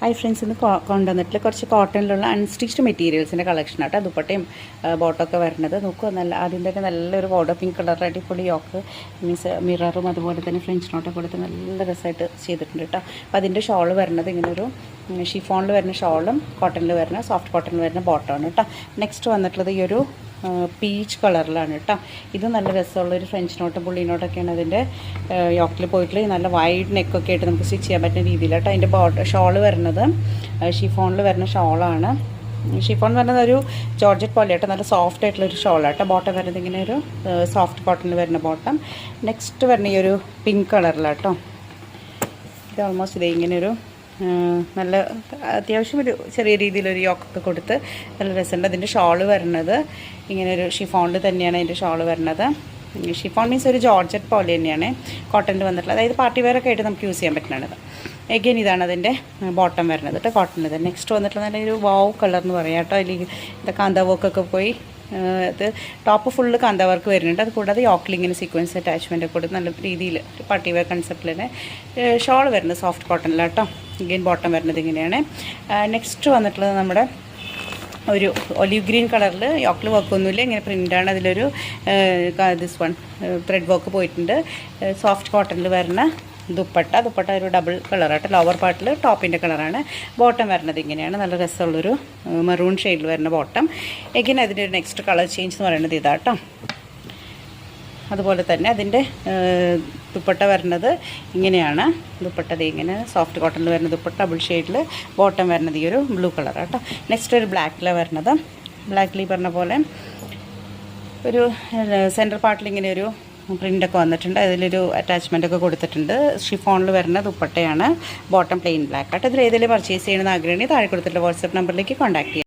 Hi friends, ഇന്ന് കൊണ്ടുവന്നിട്ടുള്ള കുറച്ച് കോട്ടണിലുള്ള അൺസ്റ്റിച്ച്ഡ് മെറ്റീരിയൽസിൻ്റെ കളക്ഷൻ ആട്ടോ. ദുപ്പട്ടയും ബോട്ടമൊക്കെ വരുന്നത് നോക്കുക. ആദ്യം തന്നെ നല്ലൊരു ബോർഡർ പിങ്ക് കളർ അടിപൊളി യോക്ക് മീൻസ് മിററും അതുപോലെ തന്നെ ഫ്രഞ്ച് നോട്ടൊക്കെ കൊടുത്ത് നല്ല രസമായിട്ട് ചെയ്തിട്ടുണ്ട് കേട്ടോ. അപ്പോൾ അതിൻ്റെ ഷോൾ വരുന്നത് ഇങ്ങനെ ഒരു ഷിഫോണിൽ വരുന്ന ഷോളും കോട്ടണിൽ വരുന്ന സോഫ്റ്റ് കോട്ടണിൽ വരുന്ന ബോട്ടമാണ് കേട്ടോ. നെക്സ്റ്റ് വന്നിട്ടുള്ളത് ഈ ഒരു പീച്ച് കളറിലാണ് കേട്ടോ. ഇത് നല്ല രസമുള്ളൊരു ഫ്രഞ്ച് നോട്ടും പുള്ളി നോട്ടൊക്കെയാണ് അതിൻ്റെ യോക്കിൽ പോയിട്ടുള്ള നല്ല വൈഡ് നെക്കൊക്കെ ആയിട്ട് നമുക്ക് സ്റ്റിച്ച് ചെയ്യാൻ പറ്റുന്ന രീതിയിൽ കേട്ടോ. അതിൻ്റെ ഷോള് വരുന്നത് ഷിഫോണിൽ വരുന്ന ഷോളാണ്. ഷിഫോൺ എന്ന് പറയുന്നത് ഒരു ജോർജറ്റ് പോലെ ആയിട്ട് നല്ല സോഫ്റ്റ് ആയിട്ടുള്ളൊരു ഷോളാട്ടോ. ബോട്ടം വരുന്നത് ഇങ്ങനെ ഒരു സോഫ്റ്റ് കോട്ടണിൽ വരുന്ന ബോട്ടം. നെക്സ്റ്റ് വരുന്ന ഈ ഒരു പിങ്ക് കളറിലാട്ടോ. ഇത് ഓൾമോസ്റ്റ് ഇതേ ഇങ്ങനെ ഒരു നല്ല അത്യാവശ്യം ഒരു ചെറിയ രീതിയിലൊരു യോക്കൊക്കെ കൊടുത്ത് നല്ല രസമുണ്ട്. അതിൻ്റെ ഷോള് വരുന്നത് ഇങ്ങനെ ഒരു ഷിഫോണിൽ തന്നെയാണ് അതിൻ്റെ ഷോള് വരുന്നത്. ഷിഫോൺ മീൻസ് ഒരു ജോർജറ്റ് പോലെ തന്നെയാണ് കോട്ടണിൽ വന്നിട്ടുള്ളത്. അതായത് പാർട്ടി വെയറൊക്കെ ആയിട്ട് നമുക്ക് യൂസ് ചെയ്യാൻ പറ്റുന്നതാണ്. എഗെയിൻ ഇതാണ് അതിൻ്റെ ബോട്ടം വരുന്നത് കേട്ടോ, കോട്ടണിൽ തന്നെ. നെക്സ്റ്റ് വന്നിട്ടുള്ള നല്ലൊരു വാവ് കളർ എന്ന് പറയാം കേട്ടോ. അതിൽ ഇത് കാന്ത വർക്കൊക്കെ പോയി അത് ടോപ്പ് ഫുള്ള് കാന്ത വർക്ക് വരുന്നുണ്ട്. അത് കൂടാതെ യോക്ലിങ്ങിന് സീക്വൻസ് അറ്റാച്ച്മെൻറ്റ് കൊടുത്ത് നല്ല രീതിയിൽ പാർട്ടി വെയർ കൺസെപ്റ്റിൽ തന്നെ ഷോൾ വരുന്നത് സോഫ്റ്റ് കോട്ടണിലാട്ടോ. ഇഗെയിൻ ബോട്ടം വരുന്നത് ഇങ്ങനെയാണ്. നെക്സ്റ്റ് വന്നിട്ടുള്ളത് നമ്മുടെ ഒരു ഒലിവ് ഗ്രീൻ കളറിൽ യോക്കിൽ വർക്കൊന്നുമില്ല, ഇങ്ങനെ പ്രിൻ്റാണ്. അതിലൊരു ദിസ് വൺ ത്രെഡ് വർക്ക് പോയിട്ടുണ്ട്. സോഫ്റ്റ് കോട്ടണിൽ വരുന്ന ദുപ്പട്ട ഒരു ഡബിൾ കളറായിട്ട് ലോവർ പാർട്ടിൽ ടോപ്പിൻ്റെ കളറാണ്. ബോട്ടം വരുന്നത് ഇങ്ങനെയാണ്. നല്ല രസമുള്ളൊരു മെറൂൺ ഷെയ്ഡിൽ വരുന്ന ബോട്ടം. എഗെയിൻ അതിൻ്റെ ഒരു നെക്സ്റ്റ് കളർ ചേഞ്ച് എന്ന് പറയുന്നത് ഇതാട്ടോ. അതുപോലെ തന്നെ അതിൻ്റെ ദുപ്പട്ട വരുന്നത് ഇങ്ങനെയാണ്. ദുപ്പട്ട ഇങ്ങനെ സോഫ്റ്റ് കോട്ടണിൽ വരുന്ന ദുപ്പട്ട ഡബിൾ ഷെയ്ഡിൽ ബോട്ടം വരുന്നത് ഈ ഒരു ബ്ലൂ കളറാട്ടോ. നെക്സ്റ്റ് ഒരു ബ്ലാക്കിലാണ് വരുന്നത്. ബ്ലാക്കിൽ ഈ പറഞ്ഞ പോലെ ഒരു സെൻറ്റർ പാർട്ടിൽ ഇങ്ങനെ ഒരു പ്രിൻ്റൊക്കെ വന്നിട്ടുണ്ട്. അതിലൊരു അറ്റാച്ച്മെൻറ്റൊക്കെ കൊടുത്തിട്ടുണ്ട്. ഷിഫോണിൽ വരുന്ന ദുപ്പട്ടയാണ്. ബോട്ടം പ്ലെയിൻ ബ്ലാക്ക് ആയിട്ട്. ഇതിൽ ഏതെങ്കിലും പർച്ചേസ് ചെയ്യണമെന്ന് ആഗ്രഹമുണ്ടെങ്കിൽ താഴെ കൊടുത്തിട്ടുള്ള വാട്സപ്പ് നമ്പറിലേക്ക് കോൺടാക്ട് ചെയ്യാം.